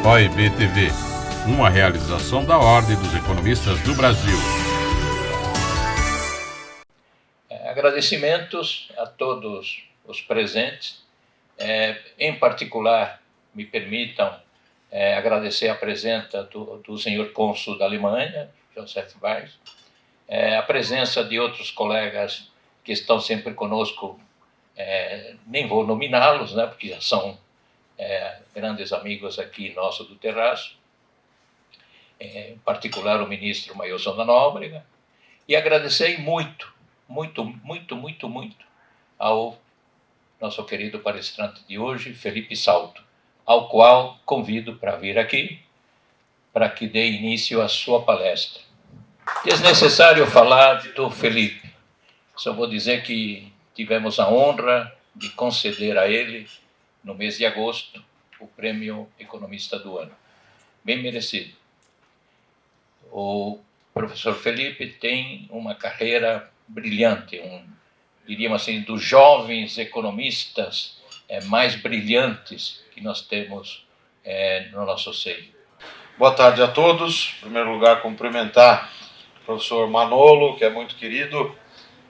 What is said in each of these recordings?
OEB-TV, uma realização da Ordem dos Economistas do Brasil. Agradecimentos a todos os presentes. Em particular, me permitam agradecer a presença do senhor cônsul da Alemanha, Joseph Weiss, a presença de outros colegas que estão sempre conosco, nem vou nominá-los, né, porque já são grandes amigos aqui nossos do Terraço, em particular o ministro Mailson da Nóbrega, e agradecer muito ao nosso querido palestrante de hoje, Felipe Salto, ao qual convido para vir aqui, para que dê início à sua palestra. Desnecessário falar do Felipe, só vou dizer que tivemos a honra de conceder a ele, no mês de agosto, o Prêmio Economista do Ano. Bem merecido. O professor Felipe tem uma carreira brilhante, diríamos assim, dos jovens economistas mais brilhantes que nós temos no nosso seio. Boa tarde a todos. Em primeiro lugar, cumprimentar o professor Manolo, que é muito querido,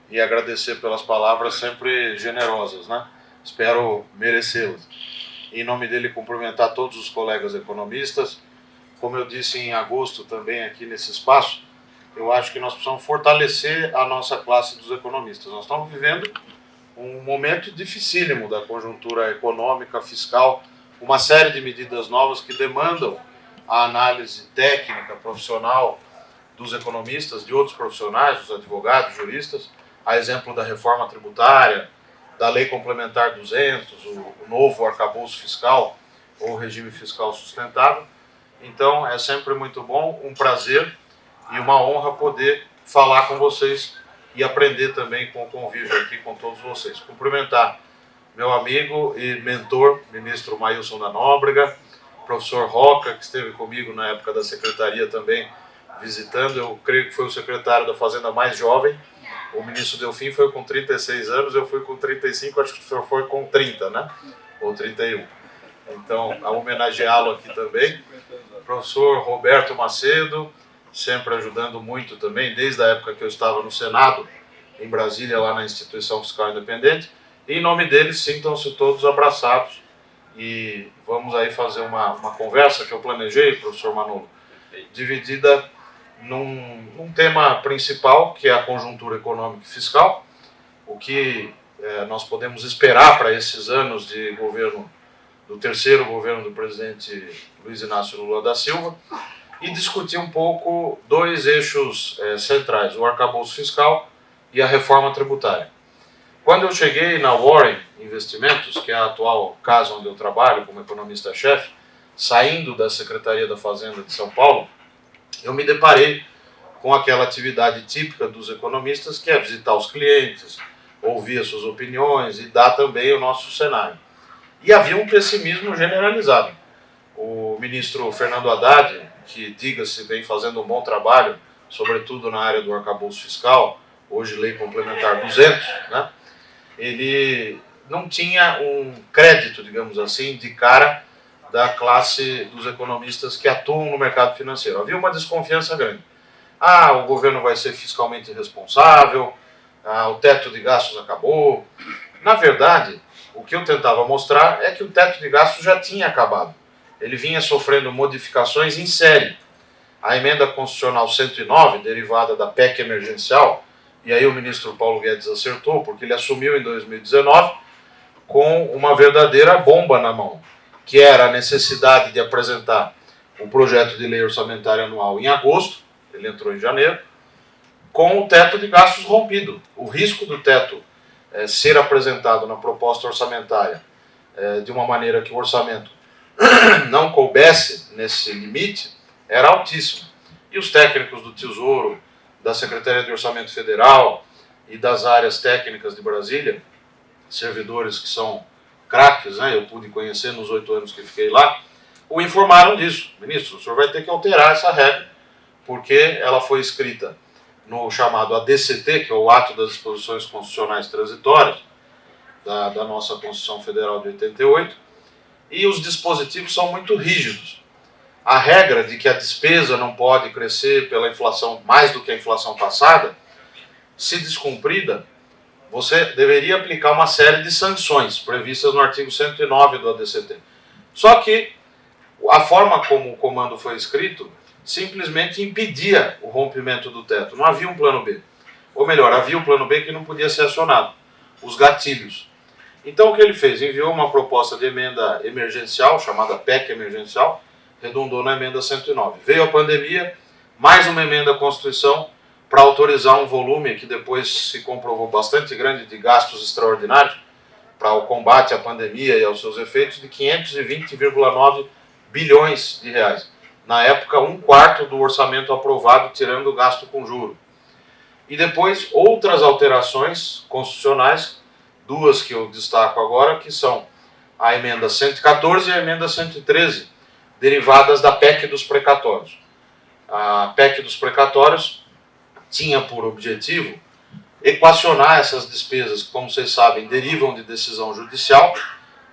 e agradecer pelas palavras sempre generosas, né? Espero merecê-las. Em nome dele, cumprimentar todos os colegas economistas. Como eu disse em agosto também aqui nesse espaço, eu acho que nós precisamos fortalecer a nossa classe dos economistas. Nós estamos vivendo um momento dificílimo da conjuntura econômica, fiscal, uma série de medidas novas que demandam a análise técnica, profissional dos economistas, de outros profissionais, dos advogados, juristas, a exemplo da reforma tributária, da Lei Complementar 200, o novo arcabouço fiscal, ou regime fiscal sustentável. Então, é sempre muito bom, um prazer e uma honra poder falar com vocês e aprender também com o convívio aqui com todos vocês. Cumprimentar meu amigo e mentor, ministro Mailson da Nóbrega, professor Roca, que esteve comigo na época da secretaria também visitando. Eu creio que foi o secretário da Fazenda mais jovem. O ministro Delfim foi com 36 anos, eu fui com 35, acho que o senhor foi com 30, né? Ou 31. Então, a homenageá-lo aqui também. Professor Roberto Macedo, sempre ajudando muito também, desde a época que eu estava no Senado, em Brasília, lá na Instituição Fiscal Independente. E, em nome deles, sintam-se todos abraçados. E vamos aí fazer uma conversa que eu planejei, professor Manolo, dividida num tema principal, que é a conjuntura econômica e fiscal, o que nós podemos esperar para esses anos de governo, do terceiro governo do presidente Luiz Inácio Lula da Silva, e discutir um pouco dois eixos centrais, o arcabouço fiscal e a reforma tributária. Quando eu cheguei na Warren Investimentos, que é a atual casa onde eu trabalho como economista-chefe, saindo da Secretaria da Fazenda de São Paulo, eu me deparei com aquela atividade típica dos economistas, que é visitar os clientes, ouvir as suas opiniões e dar também o nosso cenário. E havia um pessimismo generalizado. O ministro Fernando Haddad, que, diga-se, vem fazendo um bom trabalho, sobretudo na área do arcabouço fiscal, hoje Lei Complementar 200, né? Ele não tinha um crédito, digamos assim, de cara da classe dos economistas que atuam no mercado financeiro. Havia uma desconfiança grande. O governo vai ser fiscalmente responsável, o teto de gastos acabou. Na verdade, o que eu tentava mostrar é que o teto de gastos já tinha acabado. Ele vinha sofrendo modificações em série. A emenda constitucional 109, derivada da PEC emergencial, e aí o ministro Paulo Guedes acertou, porque ele assumiu em 2019 com uma verdadeira bomba na mão, que era a necessidade de apresentar o projeto de lei orçamentária anual em agosto, ele entrou em janeiro, com o teto de gastos rompido. O risco do teto ser apresentado na proposta orçamentária de uma maneira que o orçamento não coubesse nesse limite era altíssimo. E os técnicos do Tesouro, da Secretaria de Orçamento Federal e das áreas técnicas de Brasília, servidores que são craques, né, eu pude conhecer nos 8 anos que fiquei lá, o informaram disso. Ministro, o senhor vai ter que alterar essa regra, porque ela foi escrita no chamado ADCT, que é o Ato das Disposições Constitucionais Transitórias, da nossa Constituição Federal de 88, e os dispositivos são muito rígidos. a regra de que a despesa não pode crescer pela inflação mais do que a inflação passada, se descumprida, você deveria aplicar uma série de sanções previstas no artigo 109 do ADCT. Só que a forma como o comando foi escrito simplesmente impedia o rompimento do teto. Não havia um plano B. Ou melhor, havia um plano B que não podia ser acionado. Os gatilhos. Então o que ele fez? Enviou uma proposta de emenda emergencial, chamada PEC emergencial, redundou na emenda 109. Veio a pandemia, mais uma emenda à Constituição para autorizar um volume que depois se comprovou bastante grande de gastos extraordinários para o combate à pandemia e aos seus efeitos de 520,9 bilhões de reais. Na época, 1/4 do orçamento aprovado, tirando o gasto com juro. E depois, outras alterações constitucionais, duas que eu destaco agora, que são a emenda 114 e a emenda 113, derivadas da PEC dos precatórios. A PEC dos precatórios tinha por objetivo equacionar essas despesas que, como vocês sabem, derivam de decisão judicial.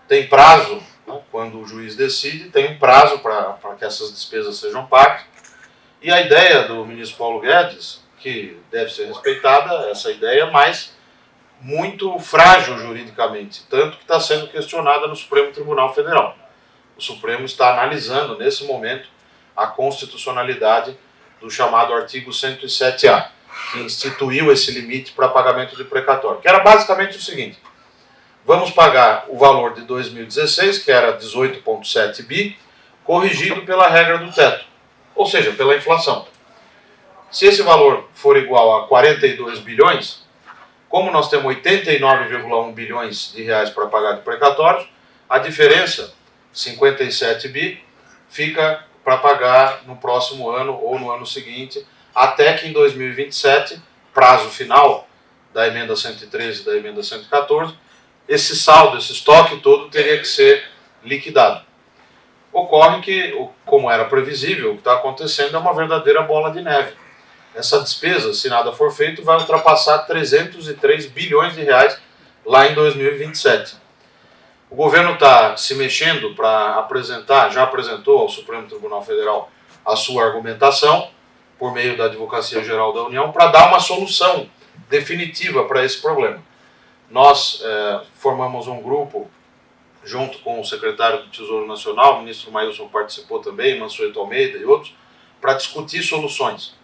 Tem prazo, né, quando o juiz decide, tem um prazo para que essas despesas sejam pagas. E a ideia do ministro Paulo Guedes, que deve ser respeitada, essa ideia, mas muito frágil juridicamente, tanto que está sendo questionada no Supremo Tribunal Federal. O Supremo está analisando, nesse momento, a constitucionalidade do chamado artigo 107A, que instituiu esse limite para pagamento de precatório, que era basicamente o seguinte: vamos pagar o valor de 2016, que era 18,7 bi, corrigido pela regra do teto, ou seja, pela inflação. Se esse valor for igual a 42 bilhões, como nós temos 89,1 bilhões de reais para pagar de precatórios, a diferença, 57 bi, fica para pagar no próximo ano ou no ano seguinte, até que em 2027, prazo final da emenda 113 e da emenda 114, esse saldo, esse estoque todo teria que ser liquidado. Ocorre que, como era previsível, o que está acontecendo é uma verdadeira bola de neve. Essa despesa, se nada for feito, vai ultrapassar 303 bilhões de reais lá em 2027. O governo está se mexendo para apresentar, já apresentou ao Supremo Tribunal Federal a sua argumentação, por meio da Advocacia Geral da União, para dar uma solução definitiva para esse problema. Nós formamos um grupo, junto com o secretário do Tesouro Nacional, o ministro Maílson participou também, Mansueto Almeida e outros, para discutir soluções.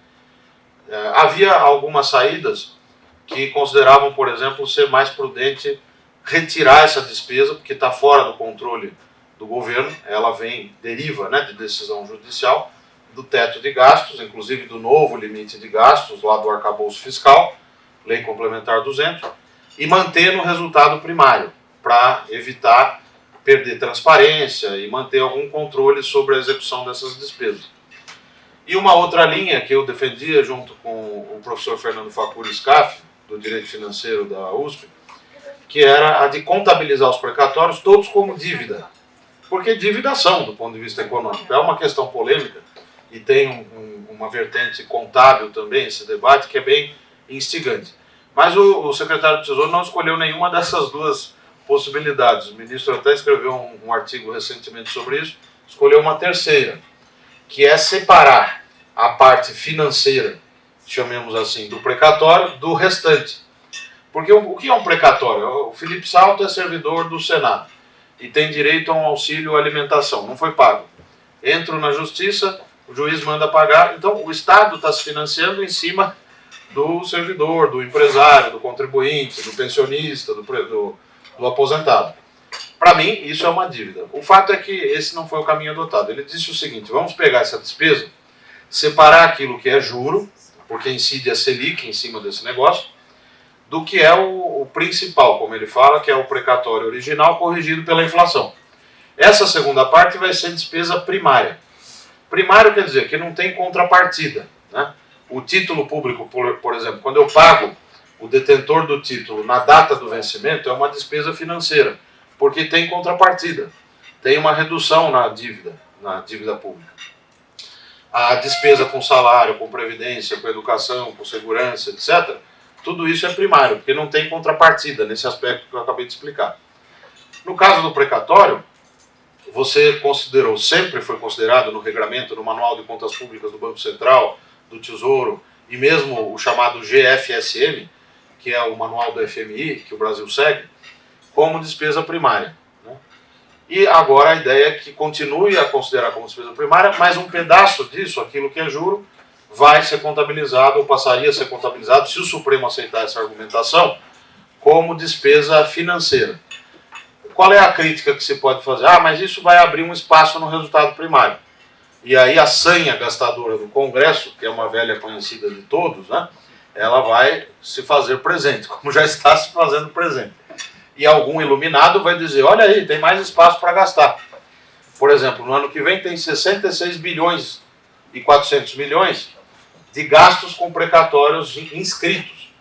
Havia algumas saídas que consideravam, por exemplo, ser mais prudente retirar essa despesa, porque está fora do controle do governo, ela deriva, né, de decisão judicial, do teto de gastos, inclusive do novo limite de gastos, lá do arcabouço fiscal, Lei Complementar 200, e manter no resultado primário, para evitar perder transparência e manter algum controle sobre a execução dessas despesas. E uma outra linha que eu defendia junto com o professor Fernando Facuri Scaff, do Direito Financeiro da USP, que era a de contabilizar os precatórios todos como dívida. Porque dívida são, do ponto de vista econômico. É uma questão polêmica e tem uma vertente contábil também, esse debate, que é bem instigante. Mas o secretário do Tesouro não escolheu nenhuma dessas duas possibilidades. O ministro até escreveu um artigo recentemente sobre isso, escolheu uma terceira, que é separar a parte financeira, chamemos assim, do precatório, do restante. Porque o que é um precatório? O Felipe Salto é servidor do Senado e tem direito a um auxílio alimentação, não foi pago. Entro na justiça, o juiz manda pagar, então o Estado está se financiando em cima do servidor, do empresário, do contribuinte, do pensionista, do aposentado. Para mim, isso é uma dívida. O fato é que esse não foi o caminho adotado. Ele disse o seguinte: vamos pegar essa despesa, separar aquilo que é juro, porque incide a Selic em cima desse negócio, do que é o principal, como ele fala, que é o precatório original corrigido pela inflação. Essa segunda parte vai ser despesa primária. Primário quer dizer que não tem contrapartida, né? O título público, por exemplo, quando eu pago o detentor do título na data do vencimento, é uma despesa financeira, porque tem contrapartida, tem uma redução na dívida pública. A despesa com salário, com previdência, com educação, com segurança, etc., tudo isso é primário, porque não tem contrapartida nesse aspecto que eu acabei de explicar. No caso do precatório, você considerou, sempre foi considerado no regramento, no Manual de Contas Públicas do Banco Central, do Tesouro, e mesmo o chamado GFSM, que é o manual do FMI, que o Brasil segue, como despesa primária, né? E agora a ideia é que continue a considerar como despesa primária, mas um pedaço disso, aquilo que é juro, vai ser contabilizado, ou passaria a ser contabilizado, se o Supremo aceitar essa argumentação, como despesa financeira. Qual é a crítica que se pode fazer? Ah, mas isso vai abrir um espaço no resultado primário. E aí a sanha gastadora do Congresso, que é uma velha conhecida de todos, né, ela vai se fazer presente, como já está se fazendo presente. E algum iluminado vai dizer, olha aí, tem mais espaço para gastar. Por exemplo, no ano que vem tem 66 bilhões e 400 milhões de gastos com precatórios inscritos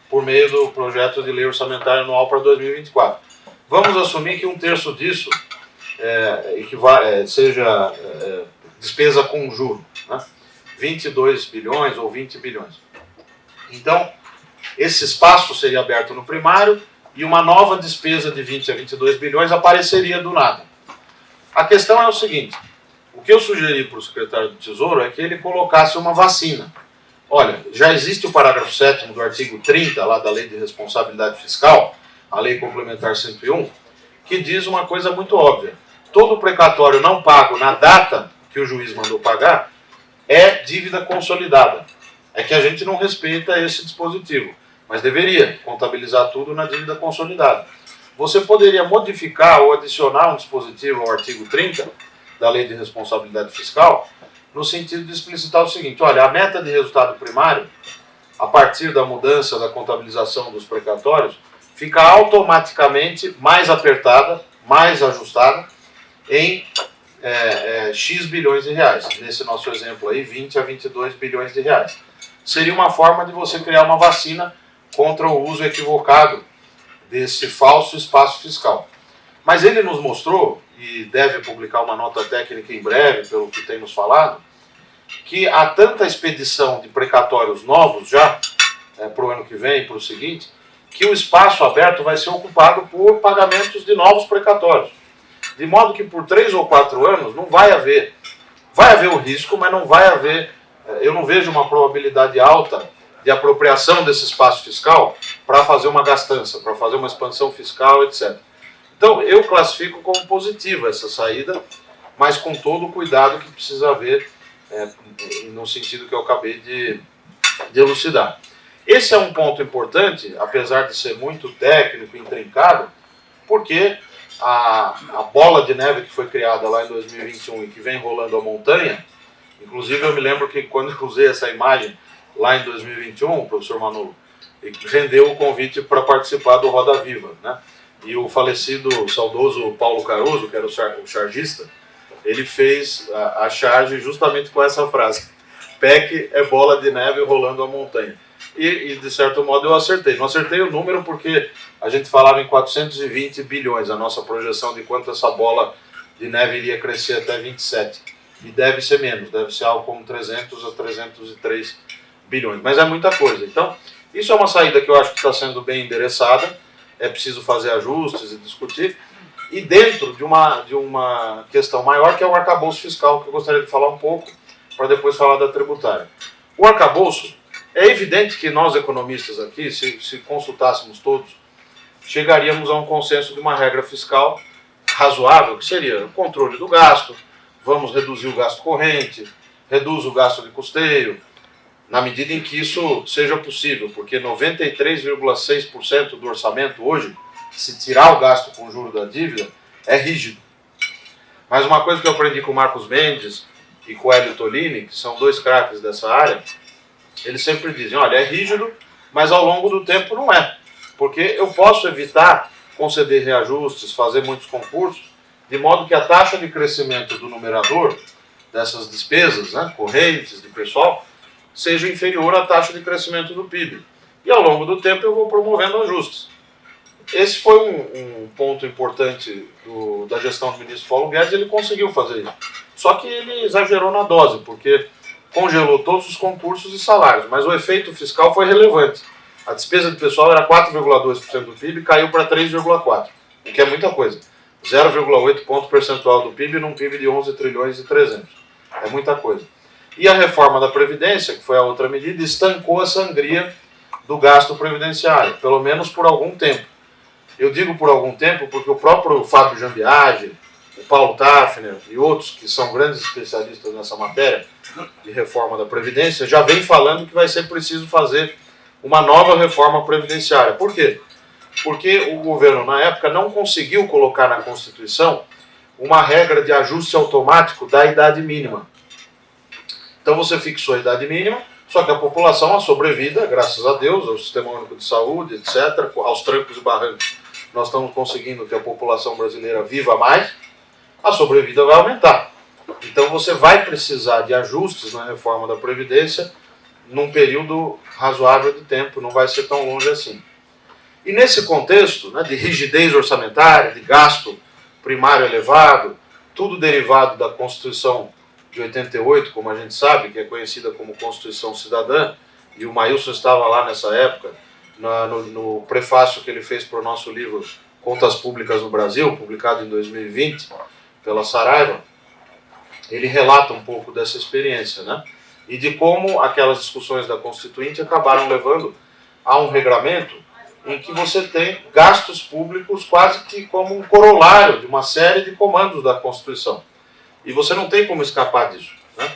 por meio do projeto de lei orçamentária anual para 2024. Vamos assumir que um terço disso seja despesa com juro, né? 22 bilhões ou 20 bilhões. Então, esse espaço seria aberto no primário e uma nova despesa de 20 a 22 bilhões apareceria do nada. A questão é o seguinte, o que eu sugeri para o secretário do Tesouro é que ele colocasse uma vacina. Olha, já existe o parágrafo 7º do artigo 30 lá da Lei de Responsabilidade Fiscal, a Lei Complementar 101, que diz uma coisa muito óbvia. Todo precatório não pago na data que o juiz mandou pagar é dívida consolidada. É que a gente não respeita esse dispositivo, mas deveria contabilizar tudo na dívida consolidada. Você poderia modificar ou adicionar um dispositivo ao artigo 30 da Lei de Responsabilidade Fiscal, no sentido de explicitar o seguinte, olha, a meta de resultado primário, a partir da mudança da contabilização dos precatórios, fica automaticamente mais apertada, mais ajustada em X bilhões de reais. Nesse nosso exemplo aí, 20 a 22 bilhões de reais. Seria uma forma de você criar uma vacina contra o uso equivocado desse falso espaço fiscal. Mas ele nos mostrou, e deve publicar uma nota técnica em breve, pelo que tem nos falado, que há tanta expedição de precatórios novos já, para o ano que vem, para o seguinte, que o espaço aberto vai ser ocupado por pagamentos de novos precatórios. De modo que por 3 ou 4 anos não vai haver o risco, mas não vai haver, eu não vejo uma probabilidade alta de apropriação desse espaço fiscal para fazer uma gastança, para fazer uma expansão fiscal, etc. Então eu classifico como positiva essa saída, mas com todo o cuidado que precisa haver no sentido que eu acabei de elucidar. Esse é um ponto importante, apesar de ser muito técnico e intrincado, porque a bola de neve que foi criada lá em 2021 e que vem rolando a montanha, inclusive eu me lembro que quando eu usei essa imagem lá em 2021, professor Manolo, rendeu o convite para participar do Roda Viva, né? E o falecido, saudoso Paulo Caruso, que era o chargista, ele fez a charge justamente com essa frase, PEC é bola de neve rolando a montanha. E de certo modo eu acertei. Não acertei o número porque a gente falava em 420 bilhões, a nossa projeção de quanto essa bola de neve iria crescer até 27. E deve ser menos, deve ser algo como 300 a 303 bilhões. Mas é muita coisa. Então, isso é uma saída que eu acho que está sendo bem endereçada. É preciso fazer ajustes e discutir. E dentro de uma questão maior, que é o arcabouço fiscal, que eu gostaria de falar um pouco, para depois falar da tributária. O arcabouço, é evidente que nós economistas aqui, se consultássemos todos, chegaríamos a um consenso de uma regra fiscal razoável, que seria o controle do gasto, vamos reduzir o gasto corrente, reduz o gasto de custeio, na medida em que isso seja possível, porque 93,6% do orçamento hoje, se tirar o gasto com juro da dívida, é rígido. Mas uma coisa que eu aprendi com o Marcos Mendes e com o Hélio Tolini, que são dois craques dessa área, eles sempre dizem, olha, é rígido, mas ao longo do tempo não é. Porque eu posso evitar conceder reajustes, fazer muitos concursos, de modo que a taxa de crescimento do numerador dessas despesas, né, correntes, de pessoal, seja inferior à taxa de crescimento do PIB. E ao longo do tempo eu vou promovendo ajustes. Esse foi um ponto importante da gestão do ministro Paulo Guedes, ele conseguiu fazer isso. Só que ele exagerou na dose, porque congelou todos os concursos e salários, mas o efeito fiscal foi relevante. A despesa de pessoal era 4,2% do PIB, caiu para 3,4%, o que é muita coisa. 0,8 ponto percentual do PIB num PIB de 11 trilhões e 300. É muita coisa. E a reforma da Previdência, que foi a outra medida, estancou a sangria do gasto previdenciário, pelo menos por algum tempo. Eu digo por algum tempo porque o próprio Fábio Jambiage, o Paulo Tafner e outros que são grandes especialistas nessa matéria de reforma da Previdência já vem falando que vai ser preciso fazer uma nova reforma previdenciária. Por quê? Porque o governo, na época, não conseguiu colocar na Constituição uma regra de ajuste automático da idade mínima. Então você fixou a idade mínima, só que a população, a sobrevida, graças a Deus, ao Sistema Único de Saúde, etc., aos trancos e barrancos, nós estamos conseguindo que a população brasileira viva mais, a sobrevida vai aumentar. Então você vai precisar de ajustes na reforma da Previdência num período razoável de tempo, não vai ser tão longe assim. E nesse contexto, né, de rigidez orçamentária, de gasto primário elevado, tudo derivado da Constituição de 88, como a gente sabe, que é conhecida como Constituição Cidadã, e o Maílson estava lá nessa época, no prefácio que ele fez para o nosso livro Contas Públicas no Brasil, publicado em 2020 pela Saraiva, ele relata um pouco dessa experiência, né? E de como aquelas discussões da Constituinte acabaram levando a um regramento em que você tem gastos públicos quase que como um corolário de uma série de comandos da Constituição. E você não tem como escapar disso, né?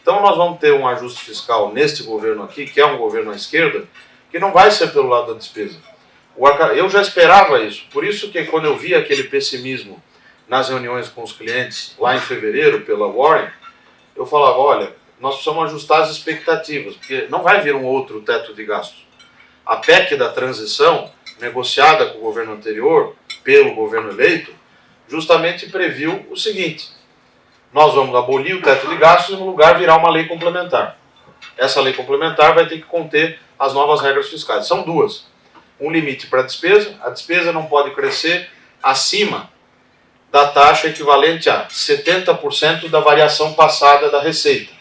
Então nós vamos ter um ajuste fiscal neste governo aqui, que é um governo à esquerda, que não vai ser pelo lado da despesa. Eu já esperava isso, por isso que quando eu vi aquele pessimismo nas reuniões com os clientes lá em fevereiro pela Warren, eu falava, olha, nós precisamos ajustar as expectativas, porque não vai vir um outro teto de gastos. A PEC da transição, negociada com o governo anterior, pelo governo eleito, justamente previu o seguinte: nós vamos abolir o teto de gastos e no lugar virar uma lei complementar. Essa lei complementar vai ter que conter as novas regras fiscais. São duas. Um limite para a despesa não pode crescer acima da taxa equivalente a 70% da variação passada da receita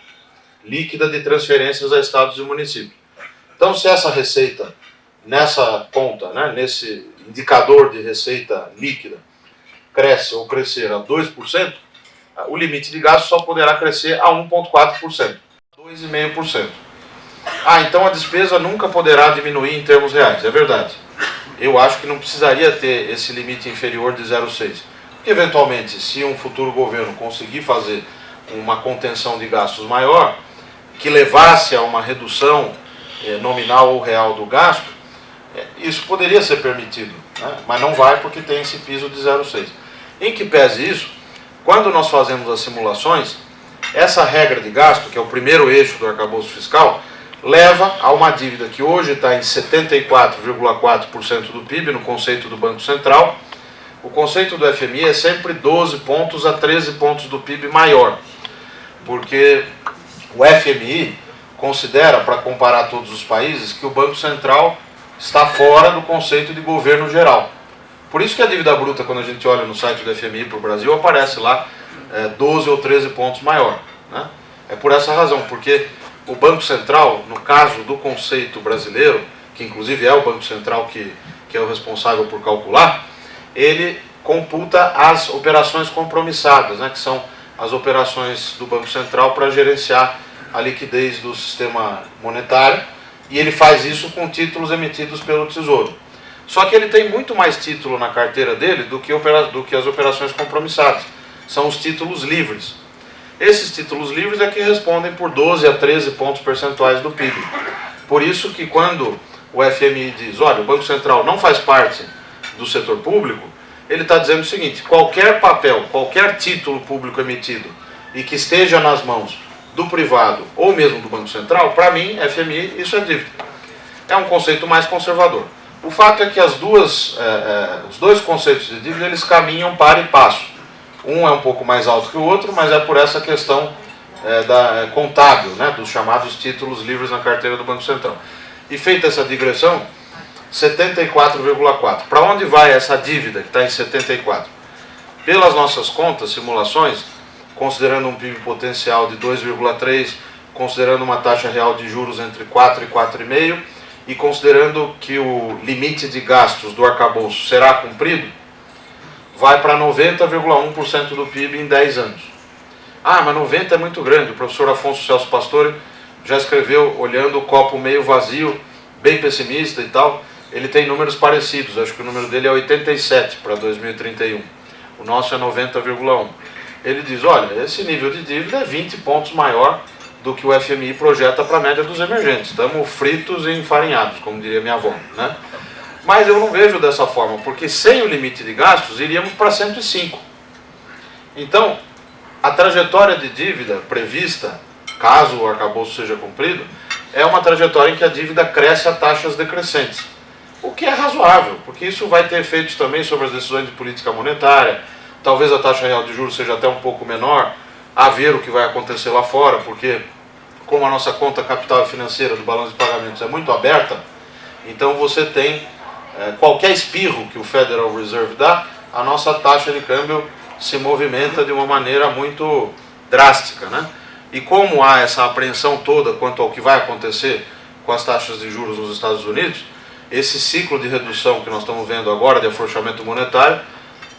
líquida de transferências a estados e municípios. Então, se essa receita, nessa conta, né, nesse indicador de receita líquida, cresce ou crescer a 2%, o limite de gasto só poderá crescer a 1,4%, 2,5%. Então a despesa nunca poderá diminuir em termos reais, é verdade. Eu acho que não precisaria ter esse limite inferior de 0,6%. Porque, eventualmente, se um futuro governo conseguir fazer uma contenção de gastos maior, que levasse a uma redução nominal ou real do gasto, isso poderia ser permitido, né? Mas não vai porque tem esse piso de 0,6%. Em que pese isso, quando nós fazemos as simulações, essa regra de gasto, que é o primeiro eixo do arcabouço fiscal, leva a uma dívida que hoje está em 74,4% do PIB, no conceito do Banco Central. O conceito do FMI é sempre 12 pontos a 13 pontos do PIB maior, porque o FMI considera, para comparar todos os países, que o Banco Central está fora do conceito de governo geral. Por isso que a dívida bruta, quando a gente olha no site do FMI para o Brasil, aparece lá 12 ou 13 pontos maior, né? É por essa razão, porque o Banco Central, no caso do conceito brasileiro, que inclusive é o Banco Central que é o responsável por calcular, ele computa as operações compromissadas, né, que são as operações do Banco Central para gerenciar a liquidez do sistema monetário, e ele faz isso com títulos emitidos pelo Tesouro. Só que ele tem muito mais título na carteira dele do que as operações compromissadas. São os títulos livres. Esses títulos livres é que respondem por 12 a 13 pontos percentuais do PIB. Por isso que quando o FMI diz, olha, o Banco Central não faz parte do setor público, ele está dizendo o seguinte: qualquer papel, qualquer título público emitido e que esteja nas mãos do privado ou mesmo do Banco Central, para mim, FMI, isso é dívida. É um conceito mais conservador. O fato é que os dois conceitos de dívida, eles caminham par e passo. Um é um pouco mais alto que o outro, mas é por essa questão contábil, né, dos chamados títulos livres na carteira do Banco Central. E feita essa digressão, 74,4%. Para onde vai essa dívida que está em 74%? Pelas nossas contas, simulações, considerando um PIB potencial de 2,3%, considerando uma taxa real de juros entre 4% e 4,5%, e considerando que o limite de gastos do arcabouço será cumprido, vai para 90,1% do PIB em 10 anos. Ah, mas 90 é muito grande. O professor Afonso Celso Pastore já escreveu, olhando o copo meio vazio, bem pessimista e tal. Ele tem números parecidos, acho que o número dele é 87 para 2031. O nosso é 90,1. Ele diz, olha, esse nível de dívida é 20 pontos maior do que o FMI projeta para a média dos emergentes. Estamos fritos e enfarinhados, como diria minha avó, né? Mas eu não vejo dessa forma, porque sem o limite de gastos iríamos para 105. Então, a trajetória de dívida prevista, caso o arcabouço seja cumprido, é uma trajetória em que a dívida cresce a taxas decrescentes. O que é razoável, porque isso vai ter efeitos também sobre as decisões de política monetária. Talvez a taxa real de juros seja até um pouco menor, a ver o que vai acontecer lá fora, porque como a nossa conta capital financeira do balanço de pagamentos é muito aberta, então você tem qualquer espirro que o Federal Reserve dá, a nossa taxa de câmbio se movimenta de uma maneira muito drástica, né? E como há essa apreensão toda quanto ao que vai acontecer com as taxas de juros nos Estados Unidos, esse ciclo de redução que nós estamos vendo agora, de afrouxamento monetário,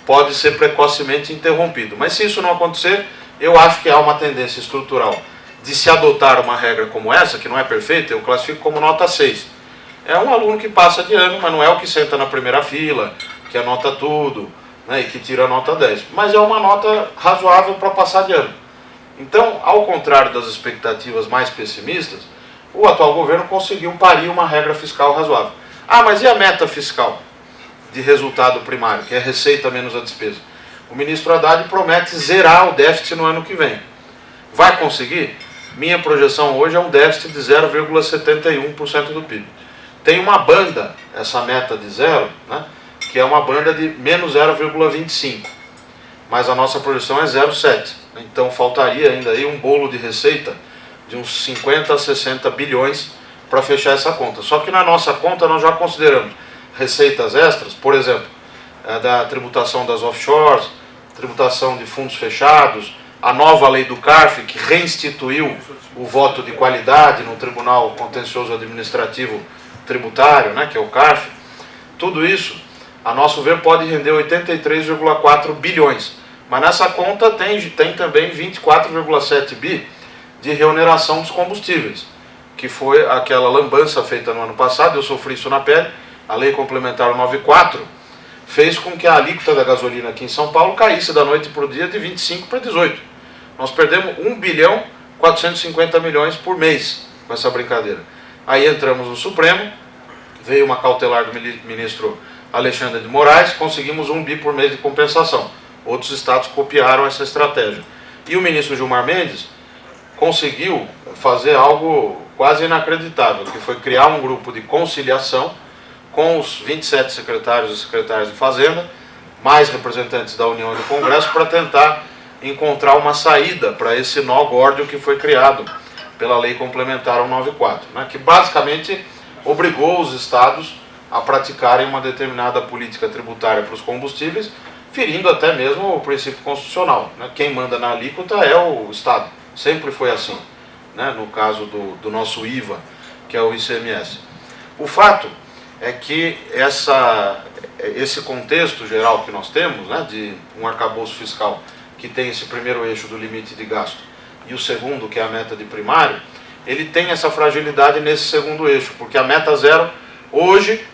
pode ser precocemente interrompido. Mas se isso não acontecer, eu acho que há uma tendência estrutural de se adotar uma regra como essa, que não é perfeita, eu classifico como nota 6. É um aluno que passa de ano, mas não é o que senta na primeira fila, que anota tudo, né, e que tira a nota 10. Mas é uma nota razoável para passar de ano. Então, ao contrário das expectativas mais pessimistas, o atual governo conseguiu parir uma regra fiscal razoável. Ah, mas e a meta fiscal de resultado primário, que é receita menos a despesa? O ministro Haddad promete zerar o déficit no ano que vem. Vai conseguir? Minha projeção hoje é um déficit de 0,71% do PIB. Tem uma banda, essa meta de zero, né, que é uma banda de menos 0,25%. Mas a nossa projeção é 0,7%. Então faltaria ainda aí um bolo de receita de uns 50 a 60 bilhões para fechar essa conta. Só que na nossa conta nós já consideramos receitas extras, por exemplo, da tributação das offshores, tributação de fundos fechados, a nova lei do CARF, que reinstituiu o voto de qualidade no Tribunal Contencioso Administrativo Tributário, né, que é o CARF. Tudo isso, a nosso ver, pode render 83,4 bilhões. Mas nessa conta tem também 24,7 bi de reoneração dos combustíveis, que foi aquela lambança feita no ano passado, eu sofri isso na pele. A Lei Complementar 94 fez com que a alíquota da gasolina aqui em São Paulo caísse da noite para o dia de 25 para 18. Nós perdemos 1 bilhão 450 milhões por mês com essa brincadeira. Aí entramos no Supremo, veio uma cautelar do ministro Alexandre de Moraes, conseguimos 1 bi por mês de compensação. Outros estados copiaram essa estratégia. E o ministro Gilmar Mendes conseguiu fazer algo quase inacreditável, que foi criar um grupo de conciliação com os 27 secretários e secretárias de Fazenda, mais representantes da União e do Congresso, para tentar encontrar uma saída para esse nó górdio que foi criado pela Lei Complementar 194, né, que basicamente obrigou os estados a praticarem uma determinada política tributária para os combustíveis, ferindo até mesmo o princípio constitucional, né? Quem manda na alíquota é o Estado, sempre foi assim, né? No caso do nosso IVA, que é o ICMS. O fato é que esse contexto geral que nós temos, né, de um arcabouço fiscal que tem esse primeiro eixo do limite de gasto e o segundo, que é a meta de primário, ele tem essa fragilidade nesse segundo eixo, porque a meta zero, hoje,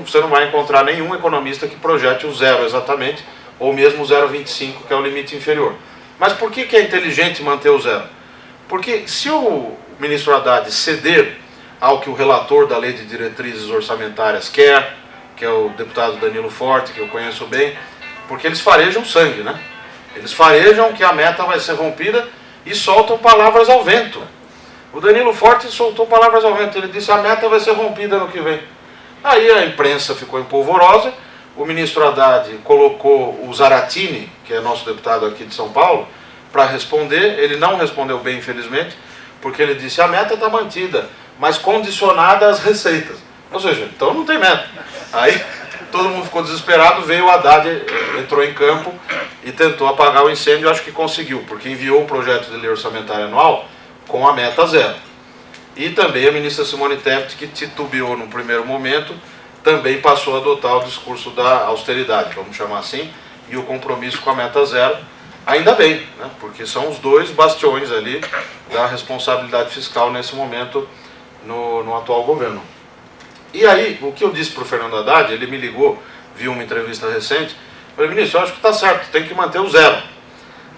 você não vai encontrar nenhum economista que projete o zero exatamente, ou mesmo o 0,25, que é o limite inferior. Mas por que é inteligente manter o zero? Porque se o ministro Haddad ceder ao que o relator da Lei de Diretrizes Orçamentárias quer, que é o deputado Danilo Forte, que eu conheço bem, porque eles farejam sangue, né? Eles farejam que a meta vai ser rompida e soltam palavras ao vento. O Danilo Forte soltou palavras ao vento, ele disse: a meta vai ser rompida no que vem. Aí a imprensa ficou empolvorosa, o ministro Haddad colocou o Zaratini, que é nosso deputado aqui de São Paulo, para responder. Ele não respondeu bem, infelizmente, porque ele disse: a meta está mantida, mas condicionada às receitas. Ou seja, então não tem meta. Aí todo mundo ficou desesperado, veio o Haddad, entrou em campo e tentou apagar o incêndio. Acho que conseguiu, porque enviou o projeto de lei orçamentária anual com a meta zero. E também a ministra Simone Tebet, que titubeou no primeiro momento, também passou a adotar o discurso da austeridade, vamos chamar assim, e o compromisso com a meta zero, ainda bem, né? Porque são os dois bastiões ali da responsabilidade fiscal nesse momento no atual governo. E aí, o que eu disse para o Fernando Haddad, ele me ligou, viu uma entrevista recente, falei, ministro, eu acho que está certo, tem que manter o zero,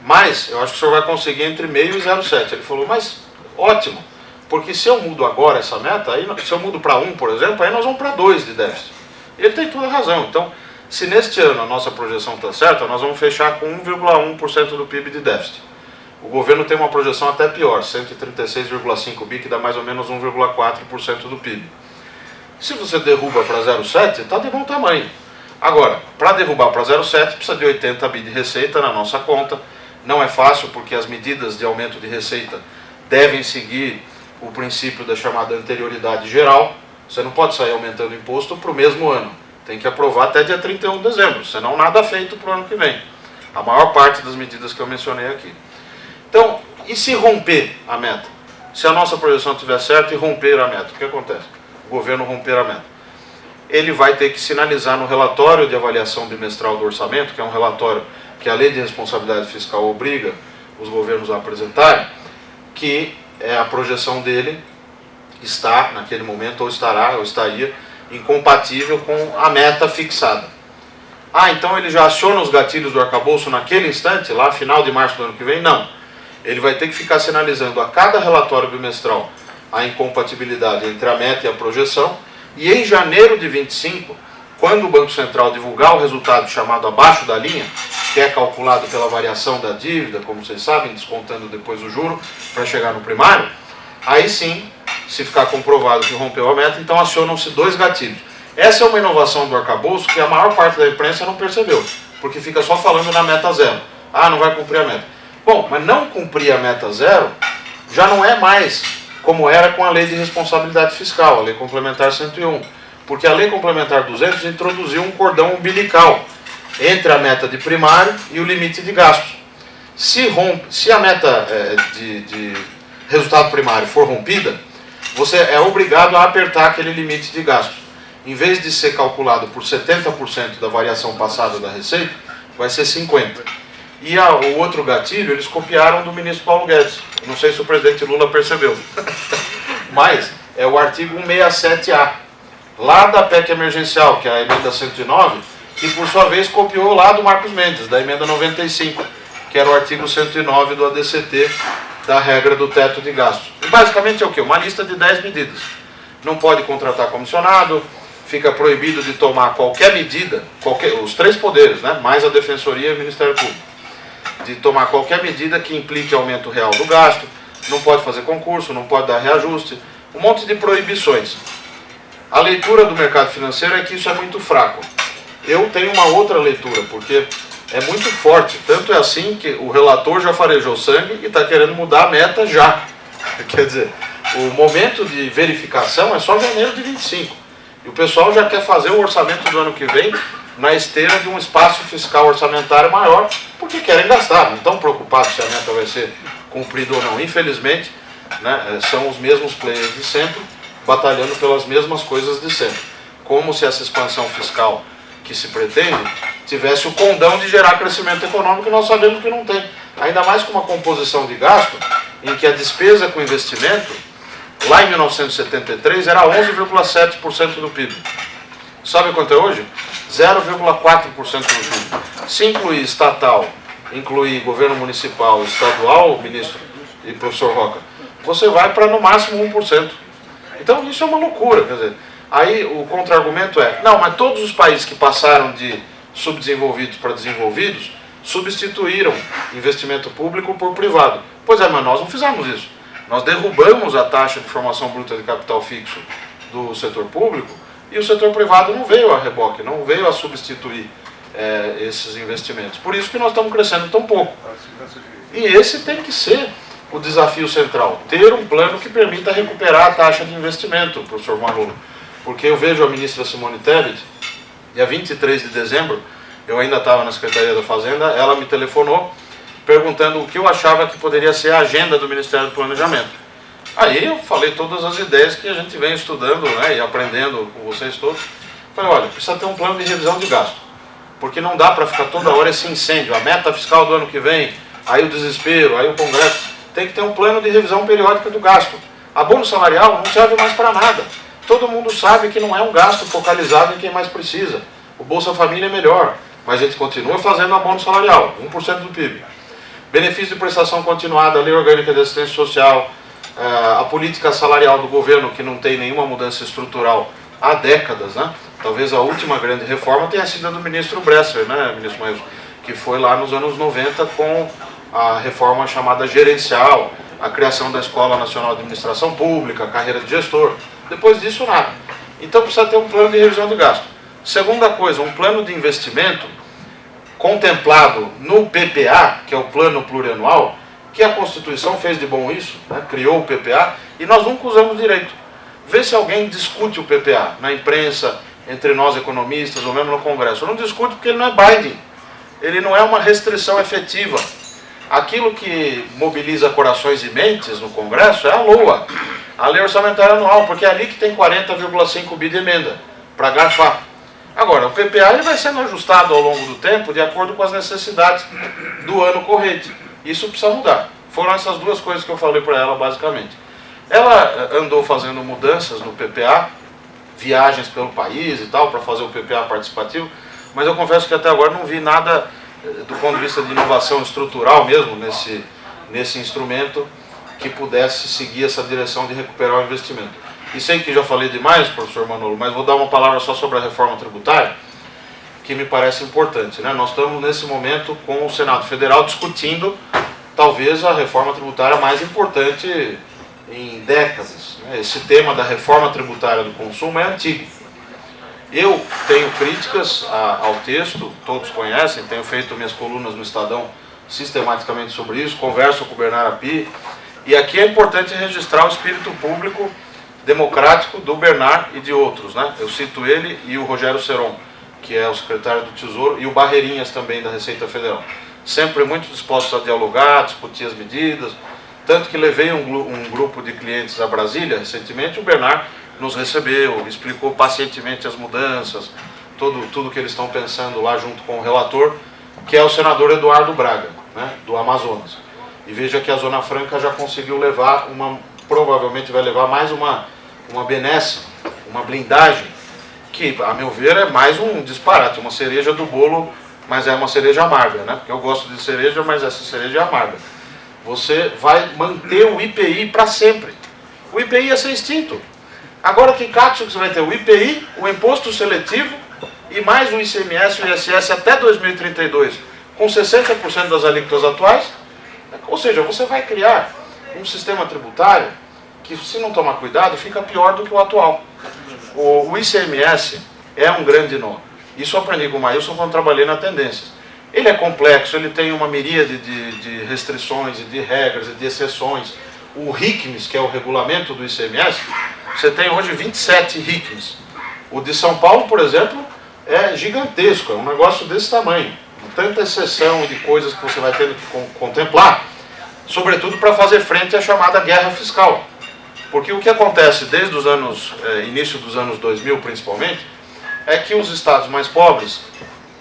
mas eu acho que o senhor vai conseguir entre 0,5 e 0,7. Ele falou, mas ótimo, porque se eu mudo agora essa meta, aí, se eu mudo para 1, por exemplo, aí nós vamos para 2 de déficit. Ele tem toda a razão. Então, se neste ano a nossa projeção está certa, nós vamos fechar com 1,1% do PIB de déficit. O governo tem uma projeção até pior, 136,5 bi, que dá mais ou menos 1,4% do PIB. Se você derruba para 0,7, está de bom tamanho. Agora, para derrubar para 0,7, precisa de 80 bi de receita na nossa conta. Não é fácil, porque as medidas de aumento de receita devem seguir o princípio da chamada anterioridade geral. Você não pode sair aumentando o imposto para o mesmo ano. Tem que aprovar até dia 31 de dezembro, senão nada feito para o ano que vem. A maior parte das medidas que eu mencionei aqui. Então, e se romper a meta? Se a nossa projeção estiver certa e romper a meta, o que acontece? O governo romper a meta. Ele vai ter que sinalizar no relatório de avaliação bimestral do orçamento, que é um relatório que a Lei de Responsabilidade Fiscal obriga os governos a apresentarem, que a projeção dele está, naquele momento, ou estará, ou estaria, incompatível com a meta fixada. Então ele já aciona os gatilhos do arcabouço naquele instante, lá final de março do ano que vem? Não. Ele vai ter que ficar sinalizando a cada relatório bimestral a incompatibilidade entre a meta e a projeção, e em janeiro de 25, quando o Banco Central divulgar o resultado chamado abaixo da linha, que é calculado pela variação da dívida, como vocês sabem, descontando depois o juro, para chegar no primário, aí sim, se ficar comprovado que rompeu a meta, então acionam-se 2 gatilhos. Essa é uma inovação do arcabouço que a maior parte da imprensa não percebeu, porque fica só falando na meta zero. Não vai cumprir a meta. Bom, mas não cumprir a meta zero já não é mais como era com a Lei de Responsabilidade Fiscal, a Lei Complementar 101. Porque a Lei Complementar 200 introduziu um cordão umbilical entre a meta de primário e o limite de gastos. Se a meta de resultado primário for rompida, você é obrigado a apertar aquele limite de gastos. Em vez de ser calculado por 70% da variação passada da receita, vai ser 50%. E o outro gatilho, eles copiaram do ministro Paulo Guedes. Não sei se o presidente Lula percebeu. Mas é o artigo 167A, lá da PEC emergencial, que é a emenda 109, que por sua vez copiou lá do Marcos Mendes, da emenda 95, que era o artigo 109 do ADCT, da regra do teto de gastos. E basicamente é o quê? Uma lista de 10 medidas. Não pode contratar comissionado, fica proibido de tomar qualquer medida, os 3 poderes, né, mais a Defensoria e o Ministério Público, de tomar qualquer medida que implique aumento real do gasto, não pode fazer concurso, não pode dar reajuste, um monte de proibições. A leitura do mercado financeiro é que isso é muito fraco. Eu tenho uma outra leitura, porque é muito forte, tanto é assim que o relator já farejou sangue e está querendo mudar a meta já. Quer dizer, o momento de verificação é só janeiro de 25. E o pessoal já quer fazer o orçamento do ano que vem na esteira de um espaço fiscal orçamentário maior, porque querem gastar, não estão preocupados se a meta vai ser cumprida ou não. Infelizmente, né, são os mesmos players de sempre, batalhando pelas mesmas coisas de sempre. Como se essa expansão fiscal que se pretende tivesse o condão de gerar crescimento econômico, e nós sabemos que não tem. Ainda mais com uma composição de gasto em que a despesa com investimento, lá em 1973, era 11,7% do PIB. Sabe quanto é hoje? 0,4% do PIB. Se incluir estatal, incluir governo municipal, estadual, ministro e professor Roca, você vai para no máximo 1%. Então isso é uma loucura, quer dizer, aí o contra-argumento é, não, mas todos os países que passaram de subdesenvolvidos para desenvolvidos substituíram investimento público por privado. Pois é, mas nós não fizemos isso. Nós derrubamos a taxa de formação bruta de capital fixo do setor público e o setor privado não veio a reboque, não veio a substituir esses investimentos. Por isso que nós estamos crescendo tão pouco. E esse tem que ser o desafio central, ter um plano que permita recuperar a taxa de investimento, professor Manolo. Porque eu vejo a ministra Simone Tebet, dia 23 de dezembro, eu ainda estava na Secretaria da Fazenda, ela me telefonou perguntando o que eu achava que poderia ser a agenda do Ministério do Planejamento. Aí eu falei todas as ideias que a gente vem estudando, né, e aprendendo com vocês todos. Falei, olha, precisa ter um plano de revisão de gasto. porque não dá para ficar toda hora esse incêndio, a meta fiscal do ano que vem, aí o desespero, aí o Congresso. Tem que ter um plano de revisão periódica do gasto. Abono salarial não serve mais para nada. Todo mundo sabe que não é um gasto focalizado em quem mais precisa. O Bolsa Família é melhor, mas a gente continua fazendo abono salarial, 1% do PIB. Benefício de prestação continuada, a Lei Orgânica de Assistência Social, a política salarial do governo, que não tem nenhuma mudança estrutural há décadas, né? Talvez a última grande reforma tenha sido a do ministro Bresser, né, ministro Maílson, que foi lá nos anos 90 com a reforma chamada gerencial, a criação da Escola Nacional de Administração Pública, a carreira de gestor. Depois disso, nada. Então precisa ter um plano de revisão de gasto. Segunda coisa, um plano de investimento contemplado no PPA, que é o Plano Plurianual, que a Constituição fez de bom isso, né? Criou o PPA, e nós nunca usamos direito. Vê se alguém discute o PPA na imprensa, entre nós economistas, ou mesmo no Congresso. Eu não discuto porque ele não é binding, ele não é uma restrição efetiva. Aquilo que mobiliza corações e mentes no Congresso é a LOA, a Lei Orçamentária Anual, porque é ali que tem 40,5 bi de emenda, para garfar. Agora, o PPA ele vai sendo ajustado ao longo do tempo, de acordo com as necessidades do ano corrente. Isso precisa mudar. Foram essas duas coisas que eu falei para ela, basicamente. Ela andou fazendo mudanças no PPA, viagens pelo país e tal, para fazer o PPA participativo, mas eu confesso que até agora não vi nada do ponto de vista de inovação estrutural mesmo nesse instrumento que pudesse seguir essa direção de recuperar o investimento. E sei que já falei demais, professor Manolo, mas vou dar uma palavra só sobre a reforma tributária, que me parece importante, né? Nós estamos nesse momento com o Senado Federal discutindo talvez a reforma tributária mais importante em décadas, né? Esse tema da reforma tributária do consumo é antigo. Eu tenho críticas ao texto, todos conhecem, tenho feito minhas colunas no Estadão sistematicamente sobre isso, converso com o Bernard Api, e aqui é importante registrar o espírito público democrático do Bernard e de outros, né? Eu cito ele e o Rogério Seron, que é o secretário do Tesouro, e o Barreirinhas também da Receita Federal. Sempre muito dispostos a dialogar, discutir as medidas, tanto que levei um grupo de clientes a Brasília recentemente, o Bernard nos recebeu, explicou pacientemente as mudanças, tudo que eles estão pensando lá junto com o relator, que é o senador Eduardo Braga, né, do Amazonas. E veja que a Zona Franca já conseguiu levar provavelmente vai levar mais uma benesse, uma blindagem, que, a meu ver, é mais um disparate, uma cereja do bolo, mas é uma cereja amarga, né? Porque eu gosto de cereja, mas essa cereja é amarga. Você vai manter o IPI para sempre. O IPI ia ser extinto. Agora, que cápsula que você vai ter? O IPI, o imposto seletivo, e mais o ICMS e o ISS até 2032, com 60% das alíquotas atuais. Ou seja, você vai criar um sistema tributário que, se não tomar cuidado, fica pior do que o atual. O ICMS é um grande nó. Isso eu aprendi com o Maílson quando trabalhei na Tendências. Ele é complexo, ele tem uma miríade de restrições e de regras e de exceções. O RICMS, que é o regulamento do ICMS, você tem hoje 27 RICMS. O de São Paulo, por exemplo, é gigantesco, é um negócio desse tamanho. Tanta exceção de coisas que você vai tendo que contemplar, sobretudo para fazer frente à chamada guerra fiscal. Porque o que acontece desde os início dos anos 2000 principalmente, é que os estados mais pobres,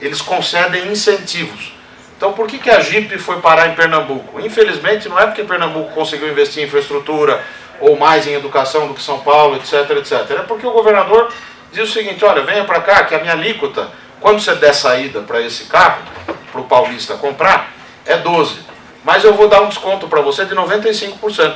eles concedem incentivos. Então por que a JIP foi parar em Pernambuco? Infelizmente não é porque Pernambuco conseguiu investir em infraestrutura ou mais em educação do que São Paulo, etc, etc. É porque o governador diz o seguinte, olha, venha para cá que a minha alíquota, quando você der saída para esse carro, para o paulista comprar, é 12%. Mas eu vou dar um desconto para você de 95%.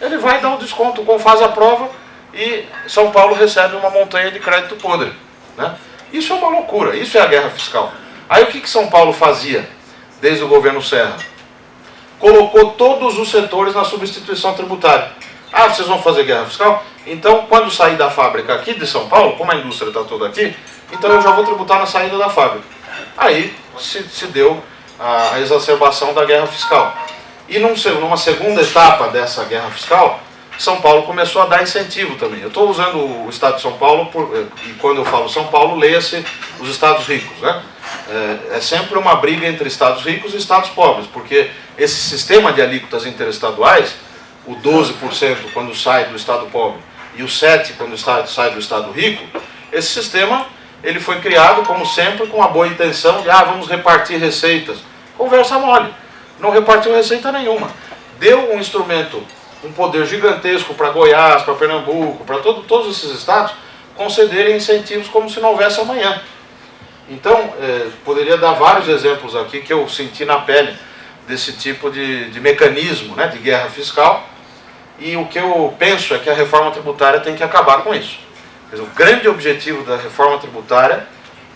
Ele vai dar um desconto, faz a prova e São Paulo recebe uma montanha de crédito podre, né? Isso é uma loucura, isso é a guerra fiscal. Aí o que São Paulo fazia desde o governo Serra? Colocou todos os setores na substituição tributária. Ah, vocês vão fazer guerra fiscal? Então, quando sair da fábrica aqui de São Paulo, como a indústria está toda aqui, então eu já vou tributar na saída da fábrica. Aí se deu a exacerbação da guerra fiscal. E numa segunda etapa dessa guerra fiscal, São Paulo começou a dar incentivo também. Eu estou usando o estado de São Paulo, e quando eu falo São Paulo, leia-se os estados ricos, né? É sempre uma briga entre estados ricos e estados pobres, porque esse sistema de alíquotas interestaduais, o 12% quando sai do estado pobre e o 7% quando sai do estado rico, esse sistema ele foi criado, como sempre, com a boa intenção de, vamos repartir receitas. Conversa mole. Não repartiu receita nenhuma. Deu um instrumento, um poder gigantesco para Goiás, para Pernambuco, para todos esses estados, concederem incentivos como se não houvesse amanhã. Então, poderia dar vários exemplos aqui que eu senti na pele desse tipo de mecanismo, né, de guerra fiscal, e o que eu penso é que a reforma tributária tem que acabar com isso. Quer dizer, o grande objetivo da reforma tributária,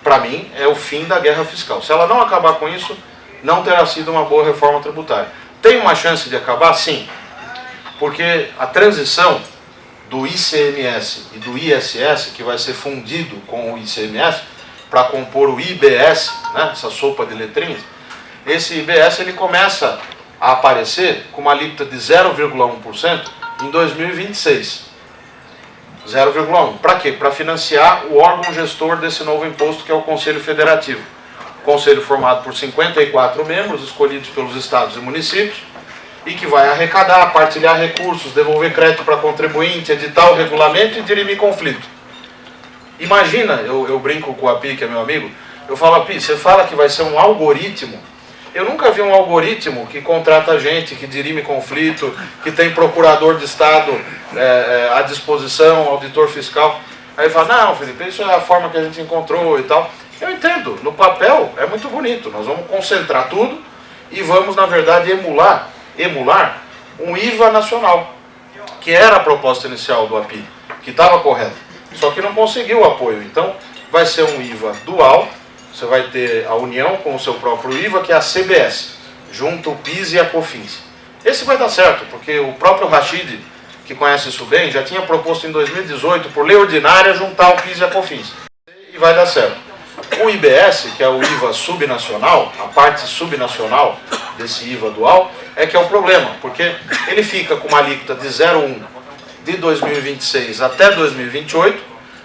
para mim, é o fim da guerra fiscal. Se ela não acabar com isso, não terá sido uma boa reforma tributária. Tem uma chance de acabar? Sim. Porque a transição do ICMS e do ISS, que vai ser fundido com o ICMS, para compor o IBS, né, essa sopa de letrinhas, esse IBS ele começa a aparecer com uma alíquota de 0,1% em 2026. 0,1%. Para quê? Para financiar o órgão gestor desse novo imposto, que é o Conselho Federativo. Conselho formado por 54 membros, escolhidos pelos estados e municípios, e que vai arrecadar, partilhar recursos, devolver crédito para contribuinte, editar o regulamento e dirimir conflito. Imagina, eu brinco com o Api, que é meu amigo, eu falo, Api, você fala que vai ser um algoritmo. Eu nunca vi um algoritmo que contrata gente, que dirime conflito, que tem procurador de Estado à disposição, auditor fiscal. Aí ele fala, não, Felipe, isso é a forma que a gente encontrou e tal. Eu entendo, no papel é muito bonito, nós vamos concentrar tudo e vamos, na verdade, emular um IVA nacional, que era a proposta inicial do API, que estava correta, só que não conseguiu o apoio. Então, vai ser um IVA dual, você vai ter a União com o seu próprio IVA, que é a CBS, junto o PIS e a COFINS. Esse vai dar certo, porque o próprio Rachid, que conhece isso bem, já tinha proposto em 2018, por lei ordinária, juntar o PIS e a COFINS. E vai dar certo. O IBS, que é o IVA subnacional, a parte subnacional desse IVA dual, é que é o problema, porque ele fica com uma alíquota de 0,1 de 2026 até 2028,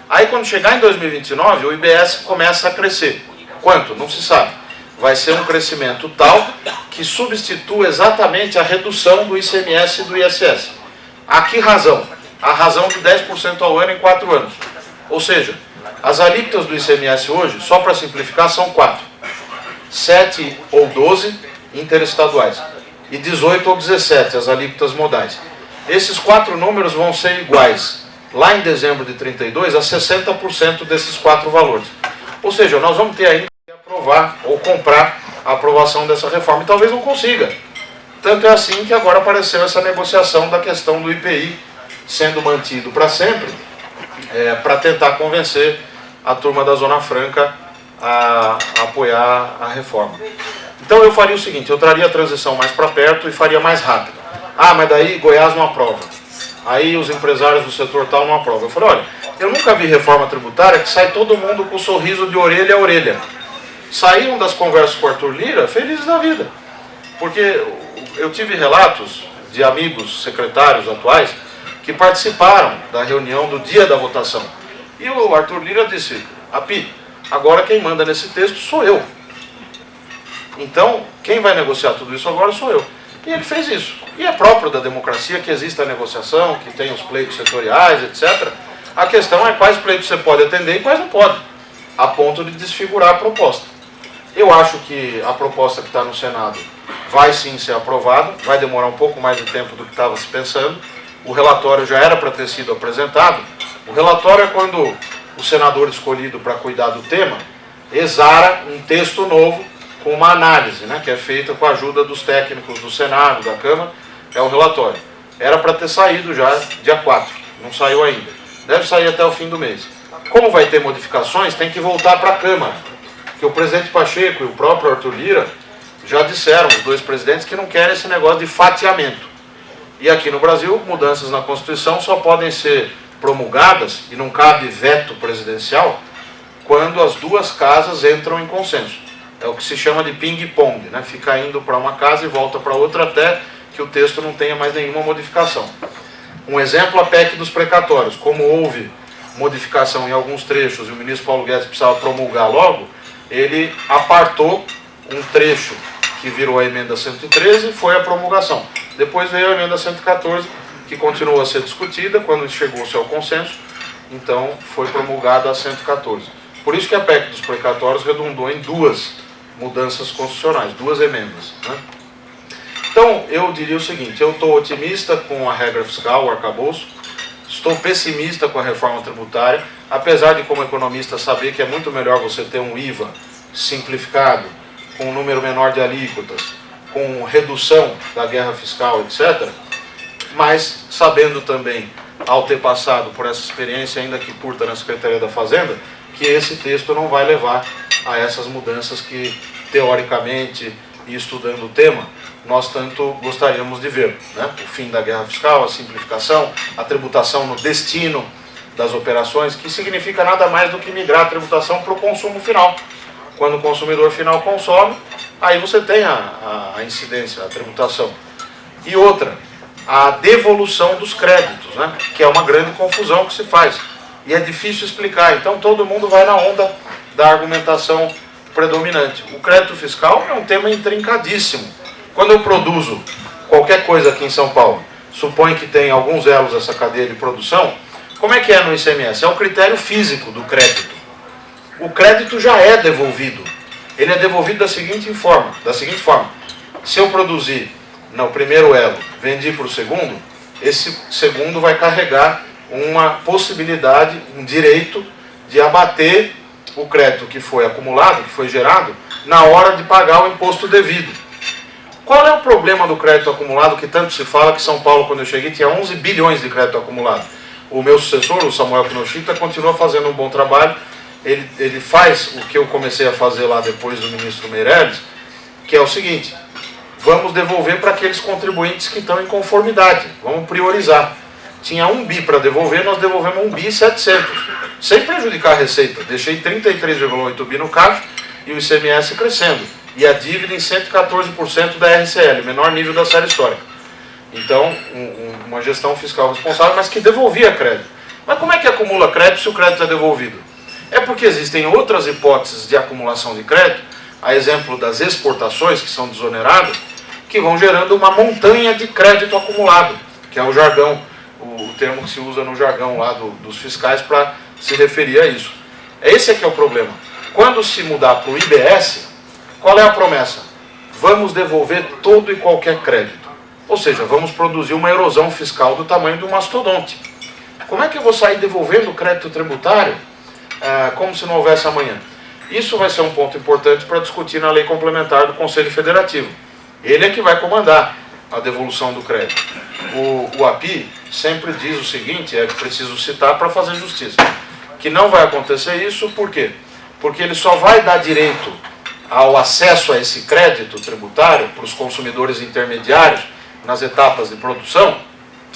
aí quando chegar em 2029, o IBS começa a crescer. Quanto? Não se sabe. Vai ser um crescimento tal que substitua exatamente a redução do ICMS e do ISS. A que razão? A razão de 10% ao ano em 4 anos. Ou seja, as alíquotas do ICMS hoje, só para simplificar, são 4. 7 ou 12 interestaduais e 18 ou 17 as alíquotas modais. Esses 4 números vão ser iguais, lá em dezembro de 32, a 60% desses 4 valores. Ou seja, nós vamos ter ainda que aprovar ou comprar a aprovação dessa reforma, e talvez não consiga. Tanto é assim que agora apareceu essa negociação da questão do IPI sendo mantido para sempre, para tentar convencer a turma da Zona Franca a apoiar a reforma. Então eu faria o seguinte, eu traria a transição mais para perto e faria mais rápido. Mas daí Goiás não aprova. Aí os empresários do setor tal não aprovam. Eu falei, olha, eu nunca vi reforma tributária que sai todo mundo com um sorriso de orelha a orelha. Saíram das conversas com o Arthur Lira felizes da vida. Porque eu tive relatos de amigos secretários atuais que participaram da reunião do dia da votação. E o Arthur Lira disse, Api, agora quem manda nesse texto sou eu. Então, quem vai negociar tudo isso agora sou eu. E ele fez isso. E é próprio da democracia que exista a negociação, que tem os pleitos setoriais, etc. A questão é quais pleitos você pode atender e quais não pode, a ponto de desfigurar a proposta. Eu acho que a proposta que está no Senado vai sim ser aprovada, vai demorar um pouco mais de tempo do que estava se pensando. O relatório já era para ter sido apresentado. O relatório é quando o senador escolhido para cuidar do tema exara um texto novo com uma análise, né, que é feita com a ajuda dos técnicos do Senado, da Câmara, é o relatório. Era para ter saído já dia 4, não saiu ainda. Deve sair até o fim do mês. Como vai ter modificações, tem que voltar para a Câmara, porque o presidente Pacheco e o próprio Arthur Lira já disseram, os dois presidentes, que não querem esse negócio de fatiamento. E aqui no Brasil, mudanças na Constituição só podem ser promulgadas, e não cabe veto presidencial, quando as duas casas entram em consenso. É o que se chama de ping-pong, né? Fica indo para uma casa e volta para outra até que o texto não tenha mais nenhuma modificação. Um exemplo, a PEC dos precatórios. Como houve modificação em alguns trechos e o ministro Paulo Guedes precisava promulgar logo, ele apartou um trecho que virou a emenda 113 e foi a promulgação. Depois veio a emenda 114, que continuou a ser discutida, quando chegou-se ao consenso, então foi promulgada a 114. Por isso que a PEC dos precatórios redundou em 2 mudanças constitucionais, 2 emendas, né? Então, eu diria o seguinte, eu estou otimista com a regra fiscal, o arcabouço, estou pessimista com a reforma tributária, apesar de, como economista, saber que é muito melhor você ter um IVA simplificado, com um número menor de alíquotas, com redução da guerra fiscal, etc., mas sabendo também, ao ter passado por essa experiência, ainda que curta, na Secretaria da Fazenda, que esse texto não vai levar a essas mudanças que, teoricamente, e estudando o tema, nós tanto gostaríamos de ver, né? O fim da guerra fiscal, a simplificação, a tributação no destino das operações, que significa nada mais do que migrar a tributação para o consumo final. Quando o consumidor final consome, aí você tem a incidência, a tributação. E outra, a devolução dos créditos, né? Que é uma grande confusão que se faz. E é difícil explicar, então todo mundo vai na onda da argumentação predominante. O crédito fiscal é um tema intrincadíssimo. Quando eu produzo qualquer coisa aqui em São Paulo, suponho que tem alguns elos essa cadeia de produção, como é que é no ICMS? É o critério físico do crédito. O crédito já é devolvido. Ele é devolvido da seguinte forma. Se eu produzir no primeiro elo, vendi para o segundo, esse segundo vai carregar uma possibilidade, um direito de abater o crédito que foi acumulado, que foi gerado, na hora de pagar o imposto devido. Qual é o problema do crédito acumulado, que tanto se fala que São Paulo, quando eu cheguei, tinha 11 bilhões de crédito acumulado? O meu sucessor, o Samuel Kinoshita, continua fazendo um bom trabalho. Ele faz o que eu comecei a fazer lá depois do ministro Meirelles, que é o seguinte: vamos devolver para aqueles contribuintes que estão em conformidade, vamos priorizar. Tinha 1 bi para devolver, nós devolvemos 1 bi e 700, sem prejudicar a receita. Deixei 33,8 bi no caixa e o ICMS crescendo. E a dívida em 114% da RCL, menor nível da série histórica. Então, uma gestão fiscal responsável, mas que devolvia crédito. Mas como é que acumula crédito se o crédito é devolvido? É porque existem outras hipóteses de acumulação de crédito, a exemplo das exportações, que são desoneradas, que vão gerando uma montanha de crédito acumulado, que é o jargão, o termo que se usa no jargão lá dos fiscais para se referir a isso. Esse é que é o problema. Quando se mudar para o IBS, qual é a promessa? Vamos devolver todo e qualquer crédito. Ou seja, vamos produzir uma erosão fiscal do tamanho de um mastodonte. Como é que eu vou sair devolvendo crédito tributário como se não houvesse amanhã? Isso vai ser um ponto importante para discutir na lei complementar do Conselho Federativo. Ele é que vai comandar a devolução do crédito. O API sempre diz o seguinte, é preciso citar para fazer justiça, que não vai acontecer isso, por quê? Porque ele só vai dar direito ao acesso a esse crédito tributário para os consumidores intermediários nas etapas de produção.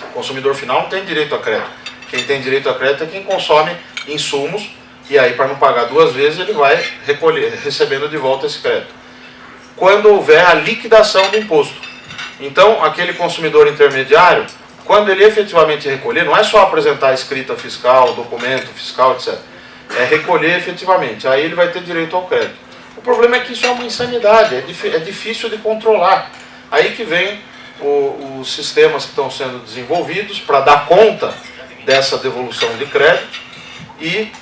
O consumidor final não tem direito a crédito. Quem tem direito a crédito é quem consome insumos, e aí, para não pagar 2 vezes, ele vai recebendo de volta esse crédito. Quando houver a liquidação do imposto. Então, aquele consumidor intermediário, quando ele efetivamente recolher, não é só apresentar a escrita fiscal, documento fiscal, etc. É recolher efetivamente. Aí ele vai ter direito ao crédito. O problema é que isso é uma insanidade, é difícil de controlar. Aí que vem os sistemas que estão sendo desenvolvidos para dar conta dessa devolução de crédito e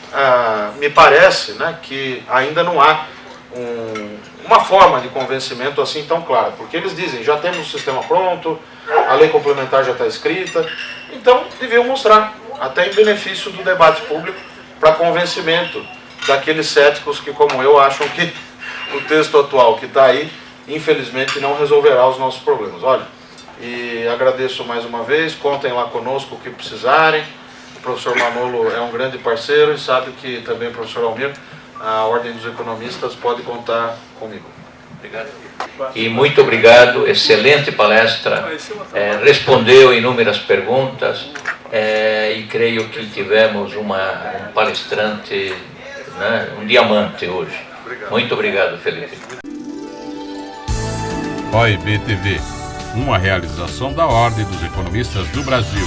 me parece, né, que ainda não há uma forma de convencimento assim tão clara, porque eles dizem, já temos o sistema pronto, a lei complementar já está escrita, então deviam mostrar, até em benefício do debate público, para convencimento daqueles céticos que, como eu, acham que o texto atual que está aí, infelizmente, não resolverá os nossos problemas. Olha, e agradeço mais uma vez, contem lá conosco o que precisarem. O professor Manolo é um grande parceiro e sabe que também o professor Almir, a Ordem dos Economistas, pode contar comigo. Obrigado. E muito obrigado, excelente palestra, respondeu inúmeras perguntas e creio que tivemos um palestrante, né, um diamante hoje. Obrigado. Muito obrigado, Felipe. OIB TV, uma realização da Ordem dos Economistas do Brasil.